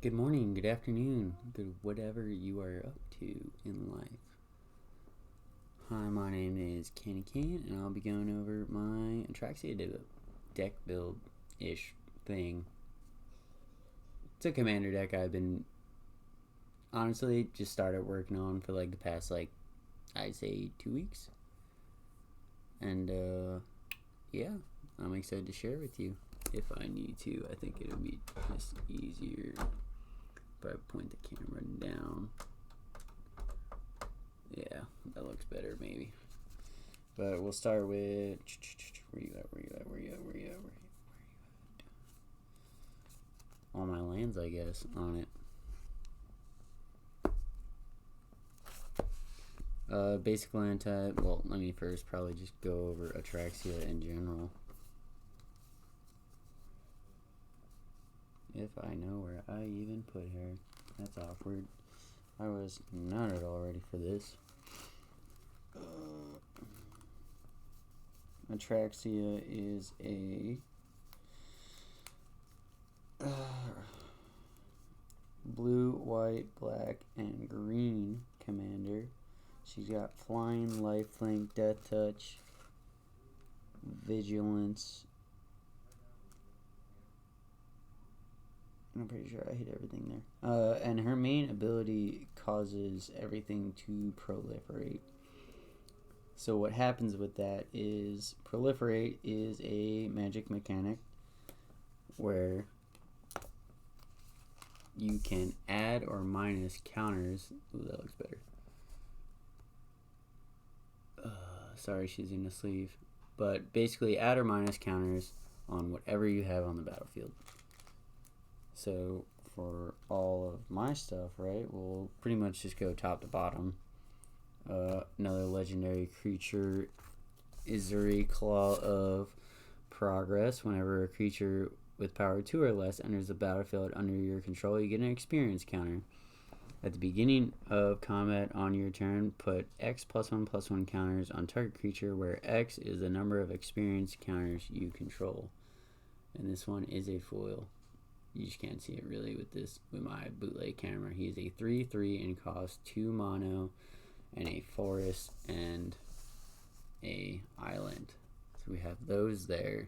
Good morning, good afternoon, good whatever you are up to in life. Hi, my name is Candy Can, and I'll be going over my Atraxa deck build-ish thing. It's a commander deck I've been, honestly, just started working on for like the past, I'd say 2 weeks. And, yeah, I'm excited to share with you if I need to. I think it'll be just easier if I point the camera down. Yeah, that looks better maybe. But we'll start with where you at? All my lands, I guess, on it. Basic land type. Well, let me first probably just go over Atraxa in general. If I know where I even put her. That's awkward. I was not at all ready for this. Atraxa is a blue, white, black, and green commander. She's got flying, lifelink, death touch, vigilance. I'm pretty sure I hit everything there. And her main ability causes everything to proliferate. So what happens with that is proliferate is a magic mechanic where you can add or minus counters. Ooh, that looks better. Sorry, she's in the sleeve. But basically add or minus counters on whatever you have on the battlefield. So for all of my stuff, right, we'll pretty much just go top to bottom. Another legendary creature, Izuri, Claw of Progress. Whenever a creature with power 2 or less enters the battlefield under your control, you get an experience counter. At the beginning of combat on your turn, put X +1/+1 counters on target creature, where X is the number of experience counters you control. And this one is a foil. You just can't see it really with my bootleg camera. He is a 3/3 and costs 2 mono and a forest and a island. So we have those there.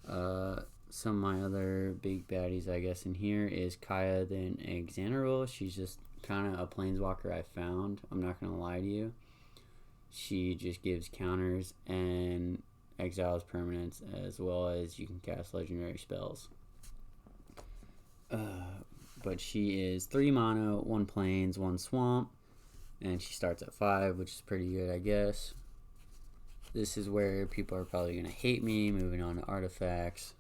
Some of my other big baddies, I guess, in here is Kaya the Exanerable. She's just kind of a planeswalker I found. I'm not going to lie to you. She just gives counters and exiles permanents, as well as you can cast legendary spells. But she is 3 mono, 1 plains, 1 swamp, and she starts at 5, which is pretty good, I guess. This is where people are probably going to hate me. Moving on to artifacts.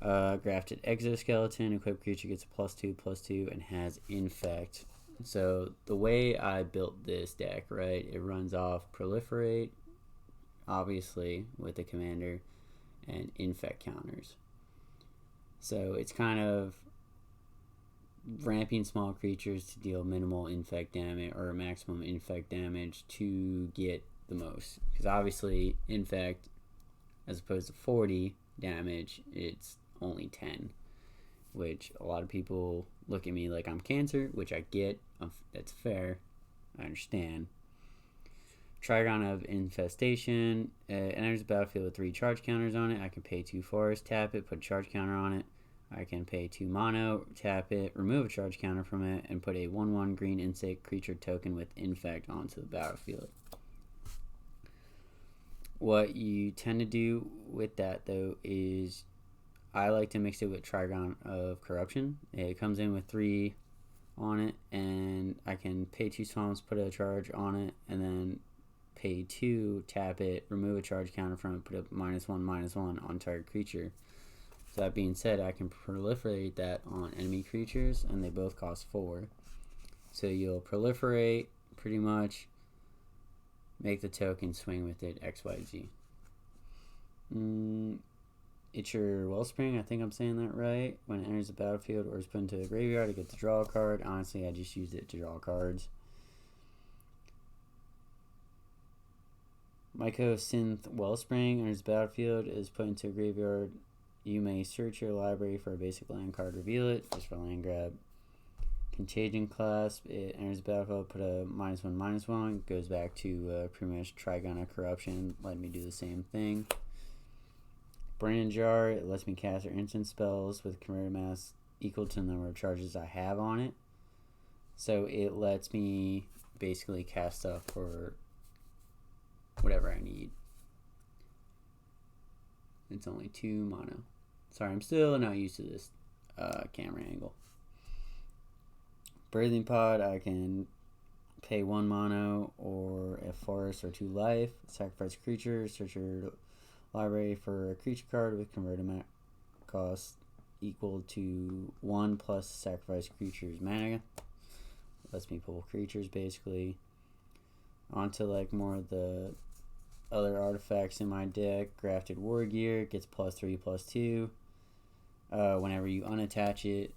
Grafted Exoskeleton. Equipped creature gets a +2/+2 and has Infect. So the way I built this deck, right, it runs off Proliferate, obviously, with the commander, and Infect counters. So it's kind of ramping small creatures to deal minimal infect damage or maximum infect damage to get the most. Because obviously, infect, as opposed to 40 damage, it's only 10. Which a lot of people look at me like I'm cancer, which I get. That's fair. I understand. Trigon of Infestation. Enters the battlefield with 3 charge counters on it. I can pay 2 forest, tap it, put a charge counter on it. I can pay 2 mono, tap it, remove a charge counter from it, and put a 1/1 green insect creature token with Infect onto the battlefield. What you tend to do with that, though, is I like to mix it with Trigon of Corruption. It comes in with 3 on it, and I can pay 2 swamps, put a charge on it, and then pay 2, tap it, remove a charge counter from it, put a -1/-1 on target creature. So that being said, I can proliferate that on enemy creatures, and they both cost 4. So you'll proliferate, pretty much, make the token, swing with it, XYZ. It's your Wellspring, I think I'm saying that right. When it enters the battlefield or is put into the graveyard, it gets to draw a card. Honestly, I just used it to draw cards. Myco Synth Wellspring enters the battlefield, is put into a graveyard. You may search your library for a basic land card, reveal it, just for land grab. Contagion Clasp, it enters the battlefield, put a -1/-1, goes back to pretty much Trigon of Corruption, let me do the same thing. Branding Jar, it lets me cast or instant spells with converted mass equal to the number of charges I have on it. So it lets me basically cast stuff for whatever I need. It's only 2 mono. Sorry, I'm still not used to this camera angle. Birthing Pod, I can pay 1 mono or a forest or 2 life. Sacrifice a creature, search your library for a creature card with converted cost equal to 1 plus sacrifice creature's mana. Lets me pull creatures basically. On to like more of the other artifacts in my deck. Grafted War Gear gets +3/+2. Whenever you unattach it,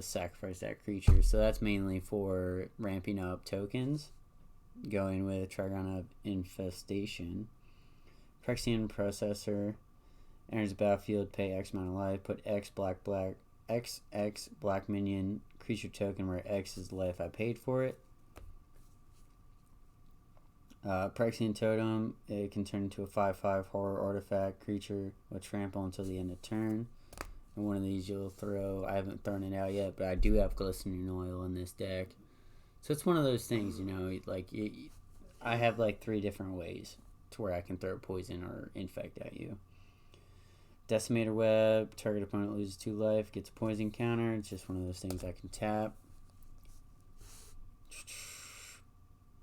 sacrifice that creature. So that's mainly for ramping up tokens. Going with Trigon of Infestation. Phyrexian Processor enters the battlefield, pay X amount of life, put X black minion creature token where X is the life I paid for it. Phyrexian Totem, it can turn into a 5/5 horror artifact creature with trample until the end of turn. And one of these you'll throw. I haven't thrown it out yet, but I do have Glistening Oil in this deck. So it's one of those things, you know, like I have like 3 different ways to where I can throw poison or infect at you. Decimator Web, target opponent loses 2 life, gets a poison counter. It's just one of those things I can tap.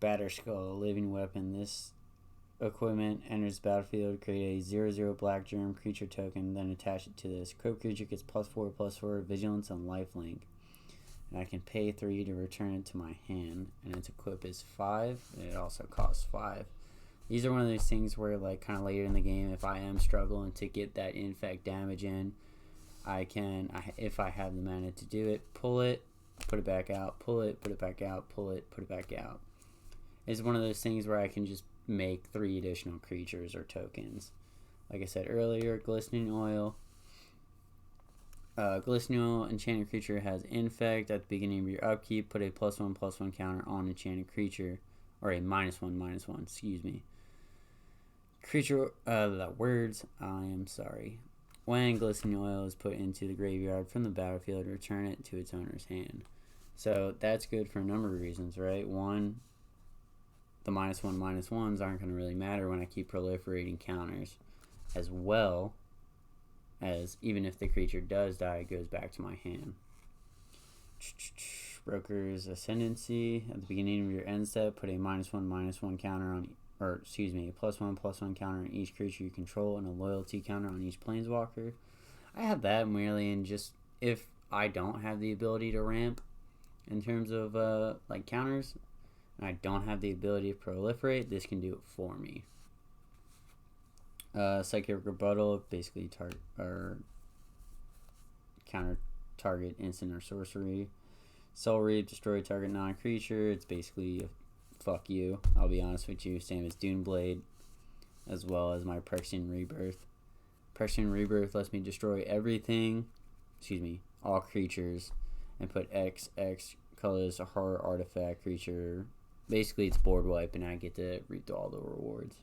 Batterskull, living weapon. This equipment enters the battlefield, create a 0/0 black germ creature token, then attach it to this. Equipped creature gets +4/+4 vigilance and lifelink. And I can pay 3 to return it to my hand. And its equip is 5, and it also costs 5. These are one of those things where, like, kind of later in the game, if I am struggling to get that infect damage in, I can, if I have the mana to do it, pull it, put it back out, pull it, put it back out, pull it, put it back out. It's one of those things where I can just make 3 additional creatures or tokens. Like I said earlier, Glistening Oil. Glistening Oil, enchanted creature has infect. At the beginning of your upkeep, put a +1/+1 counter on enchanted creature, or a -1/-1, excuse me. Creature, words, I am sorry. When Glistening Oil is put into the graveyard from the battlefield, return it to its owner's hand. So that's good for a number of reasons, right? One, the -1/-1s aren't going to really matter when I keep proliferating counters, as well as even if the creature does die, it goes back to my hand. Broker's Ascendancy. At the beginning of your end step, put a -1/-1 counter on, or excuse me, a +1/+1 counter on each creature you control and a loyalty counter on each planeswalker. I have that merely in just if I don't have the ability to ramp in terms of like counters, and I don't have the ability to proliferate, this can do it for me. Psychic Rebuttal, basically counter target instant or sorcery. Soul Reap, destroy target non-creature. It's basically a fuck you, I'll be honest with you. Same as Duneblade, as well as my Phyrexian Rebirth. Phyrexian Rebirth lets me destroy everything, all creatures, and put XX colors a horror artifact creature. Basically, it's board wipe, and I get to reap all the rewards.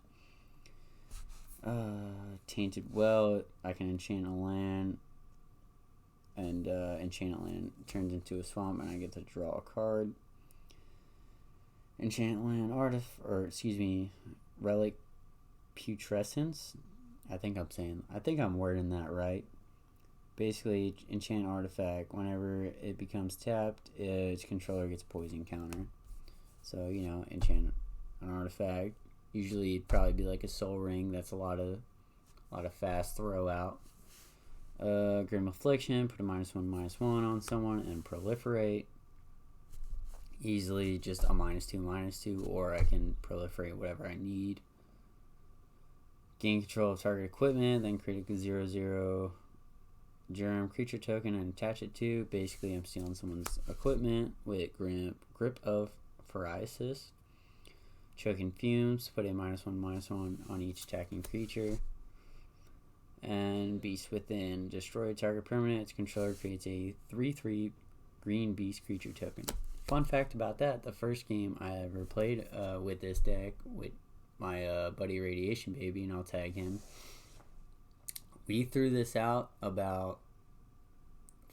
Tainted Well, I can enchant a land, and enchant land turns into a swamp, and I get to draw a card. Enchant land Relic Putrescence. I think I'm wording that right. Basically, enchant artifact. Whenever it becomes tapped, its controller gets poison counter. So, you know, enchant an artifact. Usually it'd probably be like a Soul Ring. That's a lot of fast throw out. Grim Affliction, put a -1/-1 on someone and proliferate. Easily just a -2/-2, or I can proliferate whatever I need. Gain control of target equipment, then create a 0/0 germ creature token and attach it to. Basically, I'm stealing someone's equipment with Grip of Phyresis. Choking Fumes, put a -1/-1 on each attacking creature. And Beast Within. Destroy a target permanent. Its controller creates a 3/3 green beast creature token. Fun fact about that, the first game I ever played with this deck with my buddy Radiation Baby, and I'll tag him. We threw this out about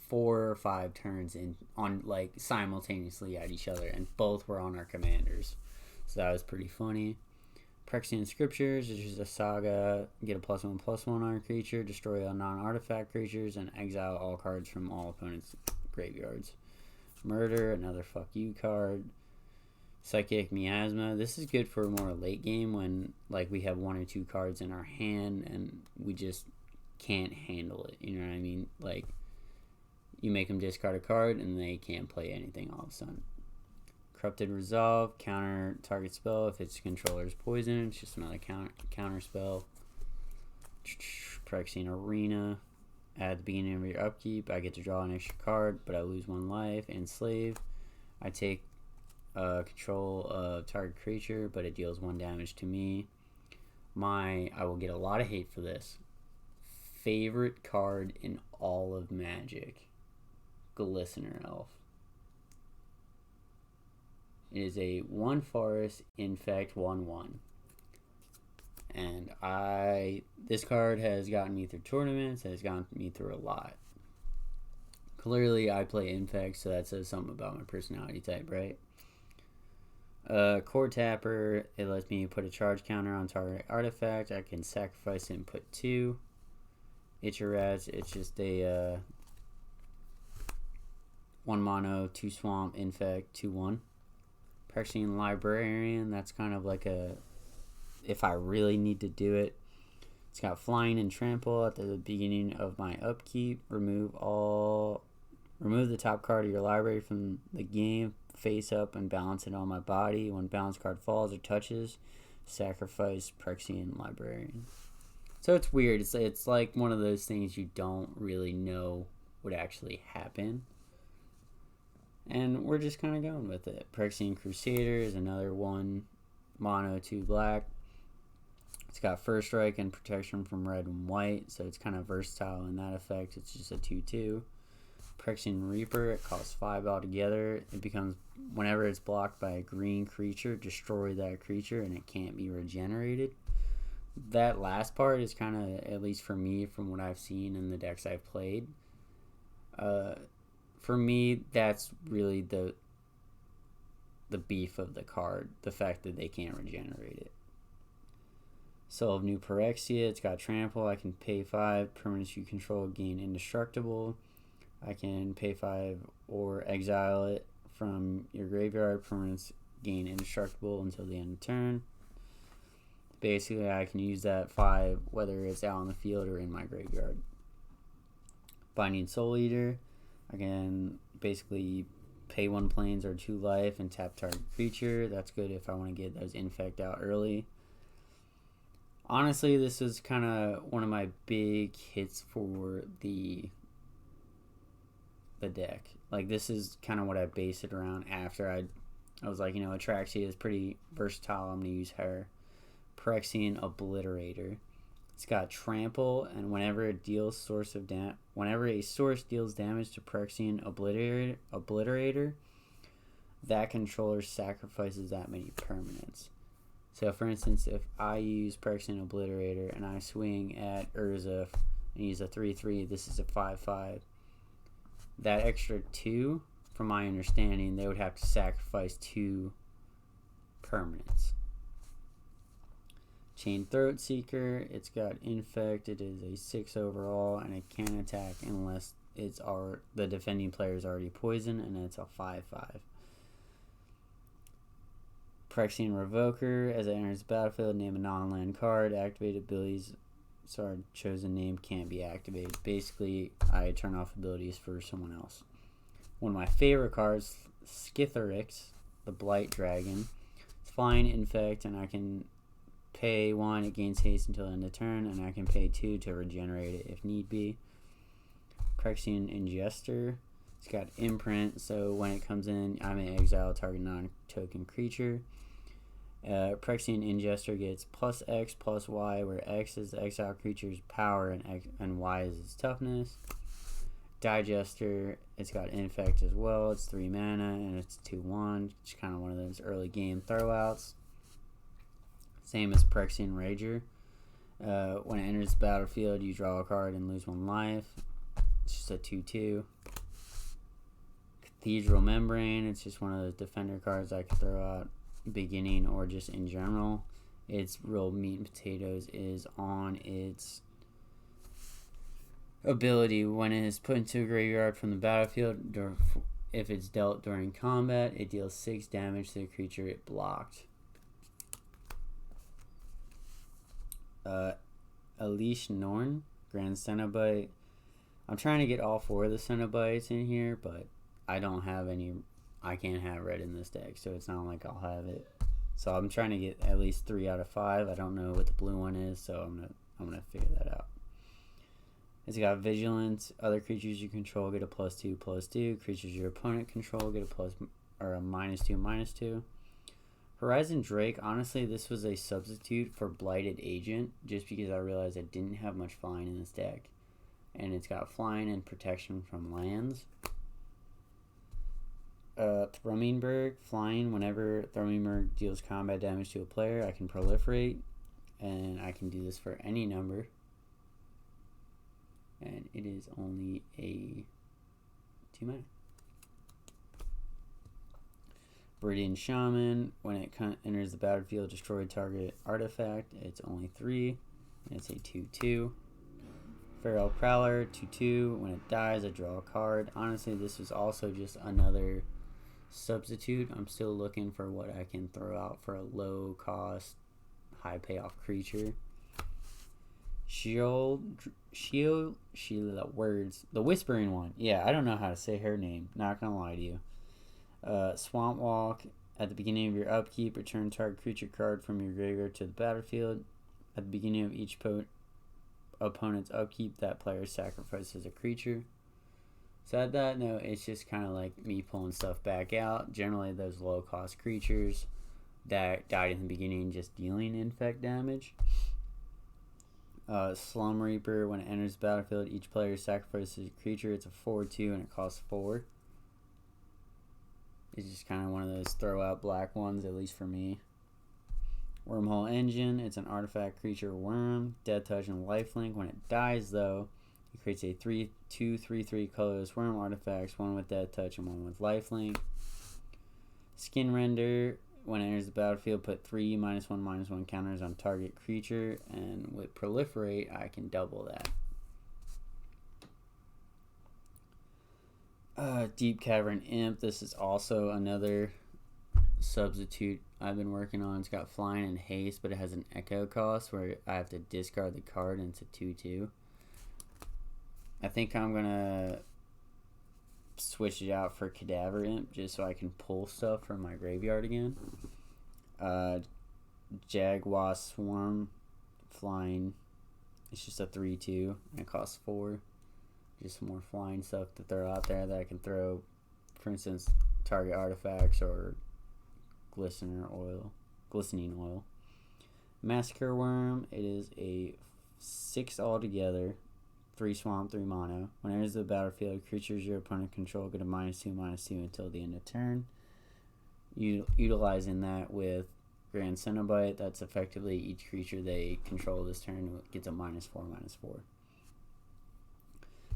4 or 5 turns in on like simultaneously at each other, and both were on our commanders. So that was pretty funny. Phyrexian Scriptures, which is a saga. Get a +1/+1 on a creature, destroy all non-artifact creatures, and exile all cards from all opponents' graveyards. Murder, another fuck you card. Psychic Miasma. This is good for more late game when like we have 1 or 2 cards in our hand and we just can't handle it. You know what I mean? Like you make them discard a card and they can't play anything all of a sudden. Corrupted Resolve, counter target spell if its controller is poison. It's just another counter spell. Phyrexian Arena. At the beginning of your upkeep, I get to draw an extra card, but I lose 1 life. Enslave. I take control of target creature, but it deals 1 damage to me. I will get a lot of hate for this. Favorite card in all of Magic. Glistener Elf. It is a 1 forest, infect, 1/1. And this card has gotten me through tournaments, has gotten me through a lot. Clearly, I play infect, so that says something about my personality type, right? Core Tapper, it lets me put a charge counter on target artifact. I can sacrifice it and put 2. Itch-a-Rats, it's just a 1 mono, 2 swamp, infect, 2/1. Phyrexian Librarian, that's kind of like a, if I really need to do it. It's got flying and trample. At the beginning of my upkeep, remove the top card of your library from the game, face up, and balance it on my body. When balance card falls or touches, sacrifice Phyrexian Librarian. So it's weird. It's like one of those things you don't really know would actually happen. And we're just kind of going with it. Phyrexian Crusader is another 1 mono, 2 black. It's got first strike and protection from red and white, so it's kind of versatile in that effect. It's just a 2/2. Phyrexian Reaper, it costs 5 altogether. It becomes, whenever it's blocked by a green creature, destroy that creature and it can't be regenerated. That last part is kind of, at least for me, from what I've seen in the decks I've played, for me, that's really the beef of the card, the fact that they can't regenerate it. Soul of New Phyrexia, it's got trample. I can pay 5, permanents you control gain indestructible. I can pay 5 or exile it from your graveyard. Permanents gain indestructible until the end of turn. Basically, I can use that 5 whether it's out on the field or in my graveyard. Binding Soul Eater, I can basically pay 1 plains or 2 life and tap target creature. That's good if I want to get those infect out early. Honestly, this is kind of one of my big hits for the deck. Like, this is kind of what I base it around after I was like, Atraxa is pretty versatile. I'm going to use her. Phyrexian Obliterator. It's got trample, and whenever a source deals damage to Phyrexian Obliterator, that controller sacrifices that many permanents. So, for instance, if I use Phyrexian Obliterator and I swing at Urza and use a 3/3, this is a 5/5. That extra 2, from my understanding, they would have to sacrifice 2 permanents. Chain Throat Seeker, it's got infect. It is a 6 overall, and it can't attack unless the defending player is already poisoned, and it's a 5/5. Phyrexian Revoker, as it enters the battlefield, name a non-land card. Activated abilities, chosen name can't be activated. Basically, I turn off abilities for someone else. One of my favorite cards, Skitharix, the Blight Dragon. It's flying, infect, and I can pay 1, it gains haste until end of turn, and I can pay 2 to regenerate it if need be. Phyrexian Ingester, it's got imprint, so when it comes in, I may exile target non-token creature. Phyrexian Ingester gets plus X plus Y, where X is the exile creature's power and Y is its toughness. Digester, it's got Infect as well. It's 3 mana and it's 2/1. It's kind of one of those early game throwouts. Same as Phyrexian Rager. When it enters the battlefield, you draw a card and lose 1 life. It's just a 2/2. Cathedral Membrane, it's just one of those defender cards I could throw out beginning or just in general. Its real meat and potatoes is on its ability. When it is put into a graveyard from the battlefield, if it's dealt during combat, it deals 6 damage to the creature it blocked. Elish Norn, Grand Cenobite. I'm trying to get all 4 of the Cenobites in here, but I don't have any. I can't have red in this deck, so it's not like I'll have it. So I'm trying to get at least 3 out of 5. I don't know what the blue one is, so I'm gonna figure that out. It's got Vigilance. Other creatures you control get a +2/+2. Creatures your opponent control get a -2/-2. Horizon Drake, honestly, this was a substitute for Blighted Agent, just because I realized I didn't have much flying in this deck. And it's got flying and protection from lands. Thrummingberg, flying. Whenever Thrummingberg deals combat damage to a player, I can proliferate. And I can do this for any number. And it is only a 2 mana. Viridian Shaman, when it enters the battlefield, destroy target artifact. It's only 3, and it's a 2/2. Feral Prowler, 2/2. When it dies, I draw a card. Honestly, this is also just another substitute. I'm still looking for what I can throw out for a low cost, high payoff creature. The Whispering one. Yeah, I don't know how to say her name. Not gonna lie to you. Swamp Walk. At the beginning of your upkeep, return target creature card from your graveyard to the battlefield. At the beginning of each opponent's upkeep, that player sacrifices a creature. So at that note, it's just kind of like me pulling stuff back out. Generally, those low-cost creatures that died in the beginning just dealing infect damage. Slum Reaper, when it enters the battlefield, each player sacrifices a creature. It's a 4/2 and it costs 4. It's just kind of one of those throw-out black ones, at least for me. Wormhole Engine, it's an artifact creature worm, death touch and lifelink. When it dies, though, it creates a 3/3 colorless worm artifacts, one with death touch and one with lifelink. Skin Render, when it enters the battlefield, put 3 -1/-1 counters on target creature, and with Proliferate, I can double that. Deep Cavern Imp, this is also another substitute I've been working on. It's got flying and haste, but it has an echo cost where I have to discard the card, and it's a 2/2. I think I'm gonna switch it out for Cadaver Imp just so I can pull stuff from my graveyard again. Jaguar Swarm, flying. It's just a 3/2 and it costs 4. Just some more flying stuff to throw out there that I can throw, for instance, target artifacts or glistening oil. Massacre Worm, it is a 6 altogether, 3 swamp, 3 mono. When it enters the battlefield, creatures your opponent control get a -2/-2 until the end of turn. Utilizing that with Grand Cenobite, that's effectively each creature they control this turn gets a -4/-4.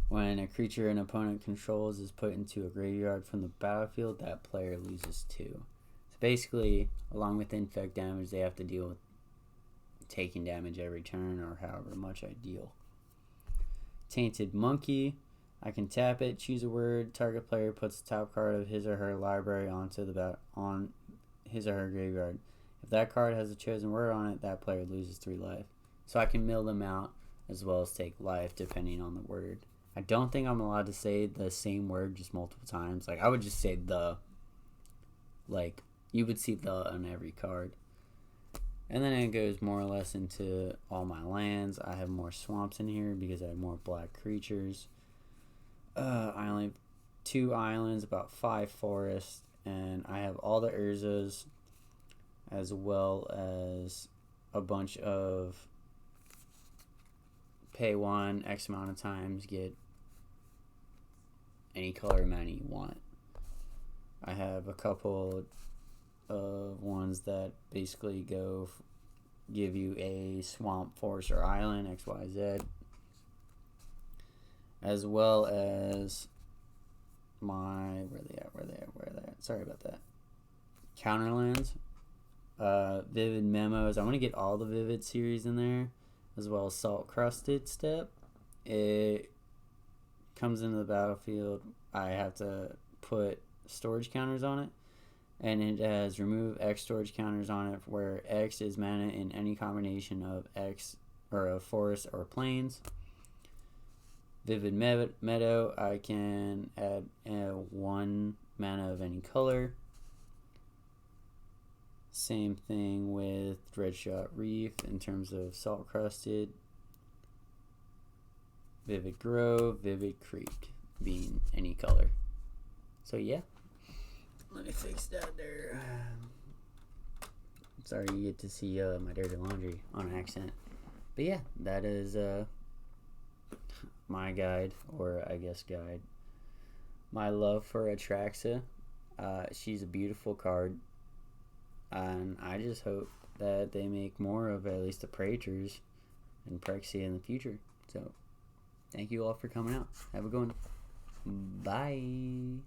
When a creature an opponent controls is put into a graveyard from the battlefield, that player loses 2. So basically, along with infect damage, they have to deal with taking damage every turn or however much I deal. Tainted Monkey, I can tap it, choose a word, target player puts the top card of his or her library on his or her graveyard. If that card has a chosen word on it, that player loses 3 life. So I can mill them out as well as take life depending on the word. I don't think I'm allowed to say the same word just multiple times. Like, I would just say the. Like, you would see the on every card. And then it goes more or less into all my lands. I have more swamps in here because I have more black creatures. I only have 2 islands, about 5 forests, and I have all the Urzas. as well as a bunch of pay one X amount of times, get any color amount you want. I have a couple of ones that basically give you a swamp, forest, or island, X, Y, Z, as well as my where they at? Sorry about that. Counterlands, Vivid Memos. I want to get all the Vivid series in there, as well as Salt Crusted Step. It comes into the battlefield. I have to put storage counters on it, and it has remove X storage counters on it, where X is mana in any combination of X or of forest or plains. Vivid Meadow, I can add 1 mana of any color. Same thing with Dreadshot Reef in terms of Salt Crusted. Vivid Grove, Vivid Creek being any color. So yeah, let me fix that there. Sorry you get to see my dirty laundry on accident. But yeah, that is my guide, or I guess guide. My love for Atraxa. She's a beautiful card, and I just hope that they make more of at least the Praetors and Prexia in the future. So, thank you all for coming out. Have a good one. Bye.